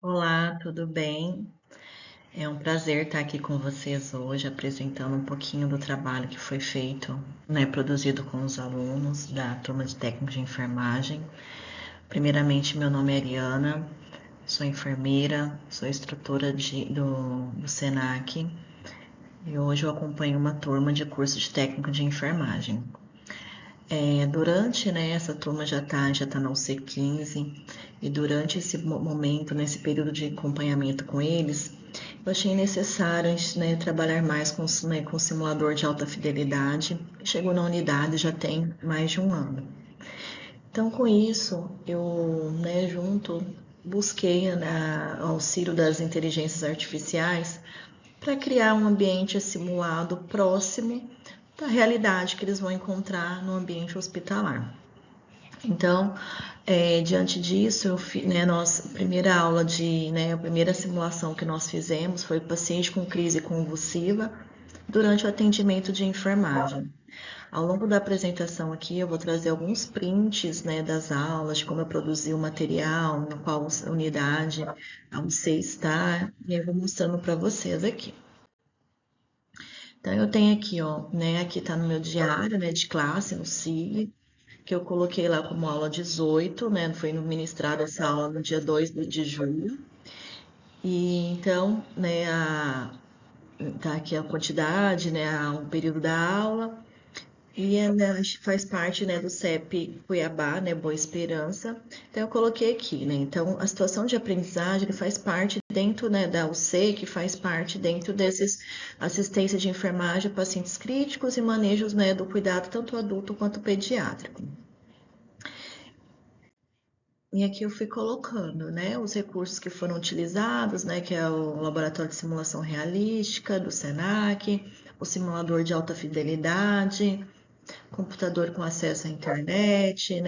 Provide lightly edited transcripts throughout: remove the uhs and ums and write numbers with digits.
Olá, tudo bem? É um prazer estar aqui com vocês hoje, apresentando um pouquinho do trabalho que foi feito, produzido com os alunos da turma de técnico de enfermagem. Primeiramente, meu nome é Ariana, sou enfermeira, sou instrutora do SENAC e hoje eu acompanho uma turma de curso de técnico de enfermagem. Durante, essa turma já tá na UC15 e durante esse momento, nesse período de acompanhamento com eles, eu achei necessário, trabalhar mais com simulador de alta fidelidade. Chegou na unidade já tem mais de um ano. Então, com isso, eu, busquei auxílio das inteligências artificiais para criar um ambiente simulado próximo da realidade que eles vão encontrar no ambiente hospitalar. Então, diante disso, a primeira aula a primeira simulação que nós fizemos foi paciente com crise convulsiva durante o atendimento de enfermagem. Ao longo da apresentação aqui, eu vou trazer alguns prints, das aulas, de como eu produzi o material, no qual unidade, onde você está, e eu vou mostrando para vocês aqui. Então, eu tenho aqui, ó, aqui está no meu diário, de classe, no SIG, que eu coloquei lá como aula 18, foi ministrada essa aula no dia 2 de julho. E então, tá aqui a quantidade, o período da aula, e faz parte, do CEP Cuiabá, Boa Esperança. Então, eu coloquei aqui, Então, a situação de aprendizagem que faz parte dentro, da UC, que faz parte dentro desses assistência de enfermagem, pacientes críticos e manejos, do cuidado tanto adulto quanto pediátrico. E aqui eu fui colocando, os recursos que foram utilizados, que é o laboratório de simulação realística do SENAC, o simulador de alta fidelidade, computador com acesso à internet,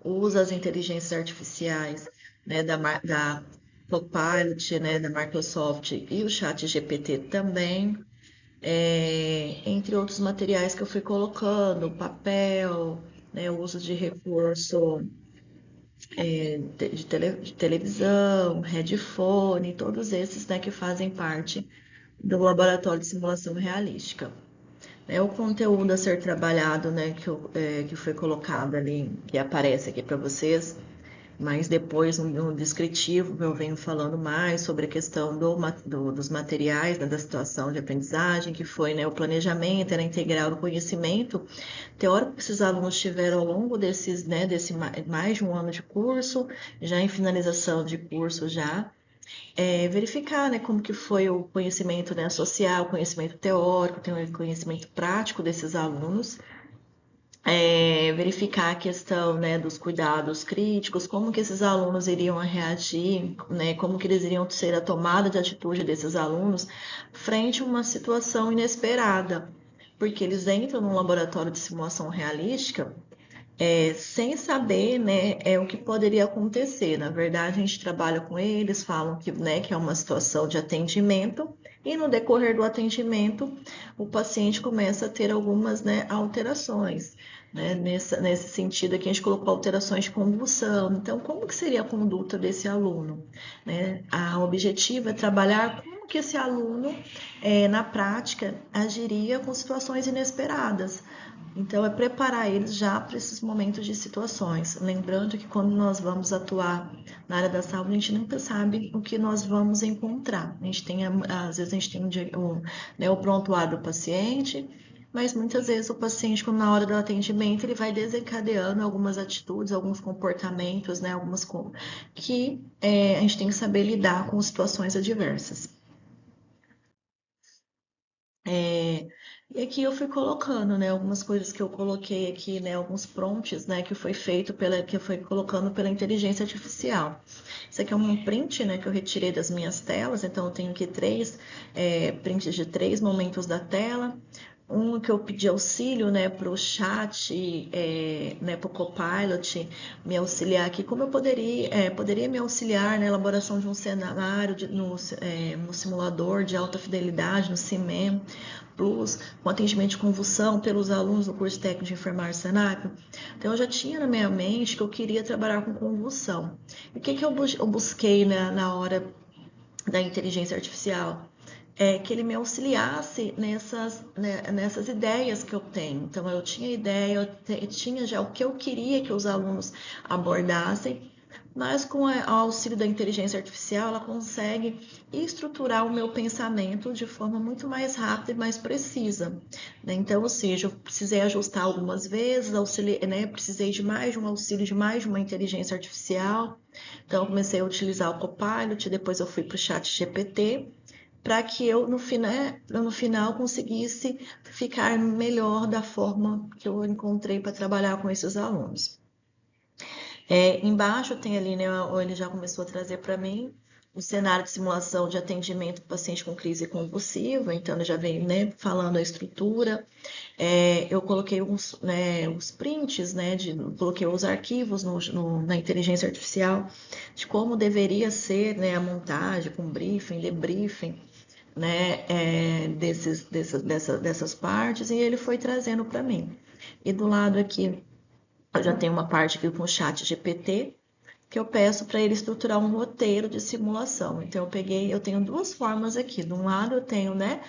usa as inteligências artificiais, da Copilot, da Microsoft e o Chat GPT também, entre outros materiais que eu fui colocando, papel, o uso de recurso de televisão, headphone, todos esses, que fazem parte do laboratório de simulação realística. O conteúdo a ser trabalhado, que foi colocado ali, que aparece aqui para vocês, mas depois no descritivo eu venho falando mais sobre a questão dos materiais, da situação de aprendizagem, que foi, o planejamento, era integrar o conhecimento teórico que esses alunos tiveram ao longo desse mais de um ano de curso, já em finalização de curso já, verificar, como que foi o conhecimento, social, o conhecimento teórico, tem o conhecimento prático desses alunos, verificar a questão, dos cuidados críticos, como que esses alunos iriam reagir, como que eles iriam ser a tomada de atitude desses alunos frente a uma situação inesperada, porque eles entram num laboratório de simulação realística sem saber, o que poderia acontecer. Na verdade, a gente trabalha com eles, falam que é uma situação de atendimento, e no decorrer do atendimento, o paciente começa a ter algumas, alterações. Nesse sentido aqui, a gente colocou alterações de convulsão. Então, como que seria a conduta desse aluno? O objetivo é trabalhar como que esse aluno, na prática, agiria com situações inesperadas. Então, é preparar eles já para esses momentos de situações. Lembrando que quando nós vamos atuar na área da saúde, a gente nunca sabe o que nós vamos encontrar. Às vezes, a gente tem o prontuário do paciente, mas muitas vezes o paciente, quando na hora do atendimento, ele vai desencadeando algumas atitudes, alguns comportamentos, que a gente tem que saber lidar com situações adversas. E aqui eu fui colocando, algumas coisas que eu coloquei aqui, alguns prompts, que foi colocando pela inteligência artificial. Isso aqui é um print, que eu retirei das minhas telas, então eu tenho aqui três prints de 3 momentos da tela, Um que eu pedi auxílio, né, para o chat, né, para o Copilot me auxiliar aqui, como eu poderia me auxiliar na elaboração de um cenário no simulador de alta fidelidade, no CIMEM Plus, com atendimento de convulsão pelos alunos do curso técnico de enfermagem Senac. Então, eu já tinha na minha mente que eu queria trabalhar com convulsão. E o que eu busquei na hora da inteligência artificial? Que ele me auxiliasse nessas ideias que eu tenho. Então, eu tinha ideia, eu tinha já o que eu queria que os alunos abordassem, mas com o auxílio da inteligência artificial, ela consegue estruturar o meu pensamento de forma muito mais rápida e mais precisa. Né? Então, ou seja, eu precisei ajustar algumas vezes, né? Precisei de mais de um auxílio de mais de uma inteligência artificial. Então, eu comecei a utilizar o Copilot, depois eu fui para o Chat GPT, para que eu no final conseguisse ficar melhor da forma que eu encontrei para trabalhar com esses alunos. Embaixo tem ali, né, ele já começou a trazer para mim o cenário de simulação de atendimento do paciente com crise convulsiva, então ele já vem, né, falando a estrutura. Eu coloquei os prints, né, coloquei os arquivos na inteligência artificial de como deveria ser, né, a montagem com briefing, debriefing, né, dessas partes, e ele foi trazendo para mim. E do lado aqui, eu já tenho uma parte aqui com o chat GPT, que eu peço para ele estruturar um roteiro de simulação. Então, eu tenho duas formas aqui. De um lado eu tenho, né,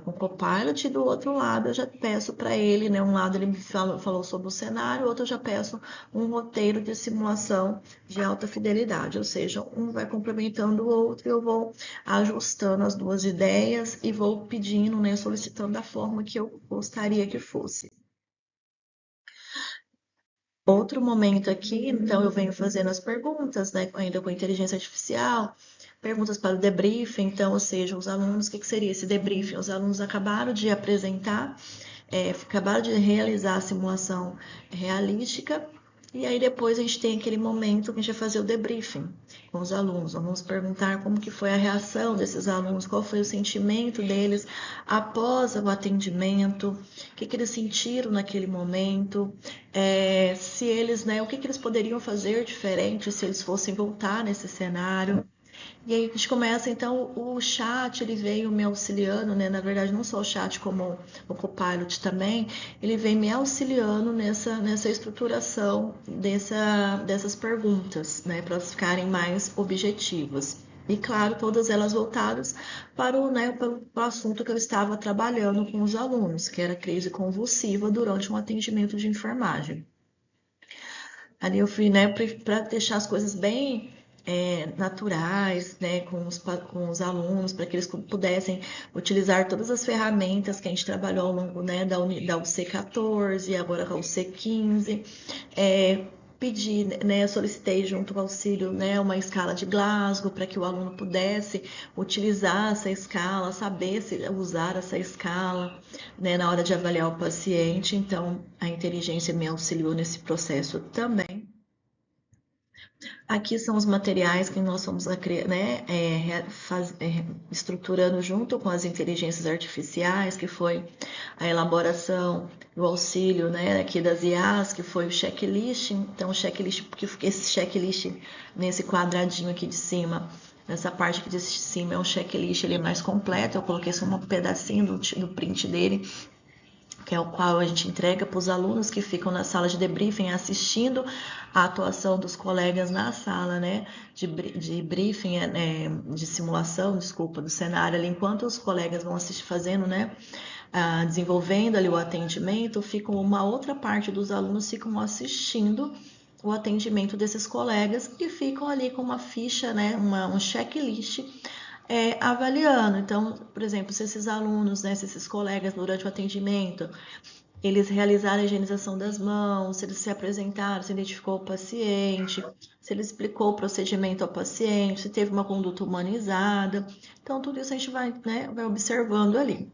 o Copilot, e do outro lado eu já peço para ele, né, um lado ele me falou sobre o cenário, o outro eu já peço um roteiro de simulação de alta fidelidade, ou seja, um vai complementando o outro e eu vou ajustando as duas ideias e vou pedindo, né, solicitando da forma que eu gostaria que fosse. Outro momento aqui, então eu venho fazendo as perguntas, né, ainda com inteligência artificial, perguntas para o debriefing, então, ou seja, os alunos, o que seria esse debriefing? Os alunos acabaram de apresentar, acabaram de realizar a simulação realística, e aí depois a gente tem aquele momento que a gente vai fazer o debriefing com os alunos. Vamos perguntar como que foi a reação desses alunos, qual foi o sentimento deles após o atendimento, o que eles sentiram naquele momento, se eles, né, o que eles poderiam fazer diferente se eles fossem voltar nesse cenário. E aí a gente começa, então, o chat, ele veio me auxiliando, né? Na verdade, não só o chat, como o Copilot também, ele vem me auxiliando nessa estruturação dessas perguntas, né? Para elas ficarem mais objetivas. E, claro, todas elas voltadas para o assunto que eu estava trabalhando com os alunos, que era crise convulsiva durante um atendimento de enfermagem. Ali eu fui, né, para deixar as coisas bem naturais, né, com os alunos, para que eles pudessem utilizar todas as ferramentas que a gente trabalhou ao longo, né, da UC14, agora com a UC15. Pedi, né, solicitei junto com o auxílio, né, uma escala de Glasgow para que o aluno pudesse utilizar essa escala, saber usar essa escala, né, na hora de avaliar o paciente. Então, a inteligência me auxiliou nesse processo também. Aqui são os materiais que nós somos, né, estruturando junto com as inteligências artificiais, que foi a elaboração, o auxílio, né, aqui das IAs, que foi o checklist. Então, o checklist, porque esse checklist nesse quadradinho aqui de cima, nessa parte aqui de cima é um checklist, ele é mais completo. Eu coloquei só um pedacinho do print dele, que é o qual a gente entrega para os alunos que ficam na sala de debriefing assistindo a atuação dos colegas na sala, né, de briefing, de simulação, desculpa, do cenário ali, enquanto os colegas vão assistir, fazendo, né, desenvolvendo ali o atendimento, ficam uma outra parte dos alunos ficam assistindo o atendimento desses colegas e ficam ali com uma ficha, né, um checklist avaliando. Então, por exemplo, se esses alunos, né, se esses colegas durante o atendimento, eles realizaram a higienização das mãos, se eles se apresentaram, se identificou o paciente, se ele explicou o procedimento ao paciente, se teve uma conduta humanizada. Então, tudo isso a gente vai, né, vai observando ali.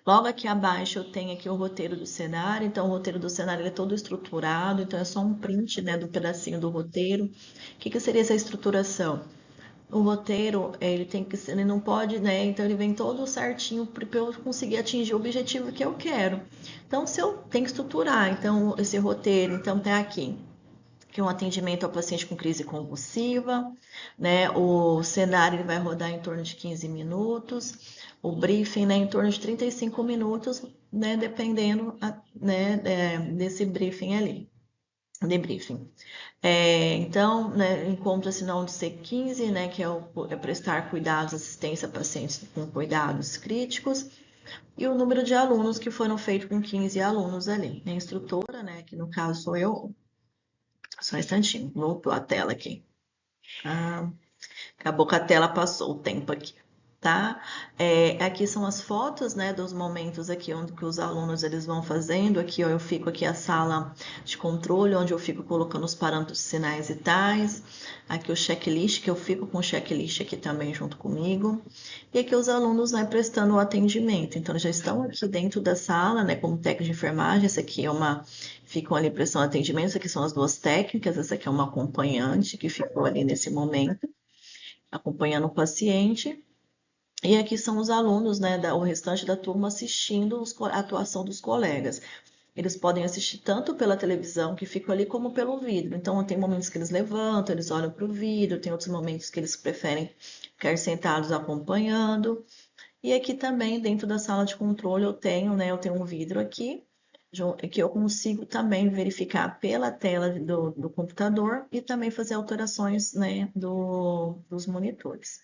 Logo aqui abaixo eu tenho aqui o roteiro do cenário, então o roteiro do cenário é todo estruturado, então é só um print, né, do pedacinho do roteiro. O que seria essa estruturação? o roteiro, ele tem que ser, ele não pode, né? Então ele vem todo certinho para eu conseguir atingir o objetivo que eu quero. Então, se eu tenho que estruturar, então esse roteiro, então tá aqui, que é um atendimento ao paciente com crise convulsiva, né? O cenário ele vai rodar em torno de 15 minutos, o briefing, né, em torno de 35 minutos, né, dependendo, né, desse briefing ali, debriefing. Então, né, encontra-se na C15, né, que é prestar cuidados, assistência a pacientes com cuidados críticos, e o número de alunos que foram feitos com 15 alunos ali. A instrutora, né, que no caso sou eu, só um instantinho, voltou a tela aqui. Ah, acabou que a tela passou o tempo aqui, tá? Aqui são as fotos, né, dos momentos aqui onde que os alunos eles vão fazendo. Aqui, ó, eu fico aqui a sala de controle, onde eu fico colocando os parâmetros sinais e tais. Aqui o checklist, que eu fico com o checklist aqui também junto comigo. E aqui os alunos, né, prestando o atendimento. Então, eles já estão aqui dentro da sala, né, como técnico de enfermagem. Essa aqui é uma... Ficam ali prestando atendimento. Essa aqui são as duas técnicas. Essa aqui é uma acompanhante que ficou ali nesse momento acompanhando o paciente. E aqui são os alunos, né, o restante da turma assistindo a atuação dos colegas. Eles podem assistir tanto pela televisão, que fica ali, como pelo vidro. Então, tem momentos que eles levantam, eles olham para o vidro, tem outros momentos que eles preferem ficar sentados acompanhando. E aqui também, dentro da sala de controle, eu tenho um vidro aqui, que eu consigo também verificar pela tela do computador e também fazer alterações, né, dos monitores.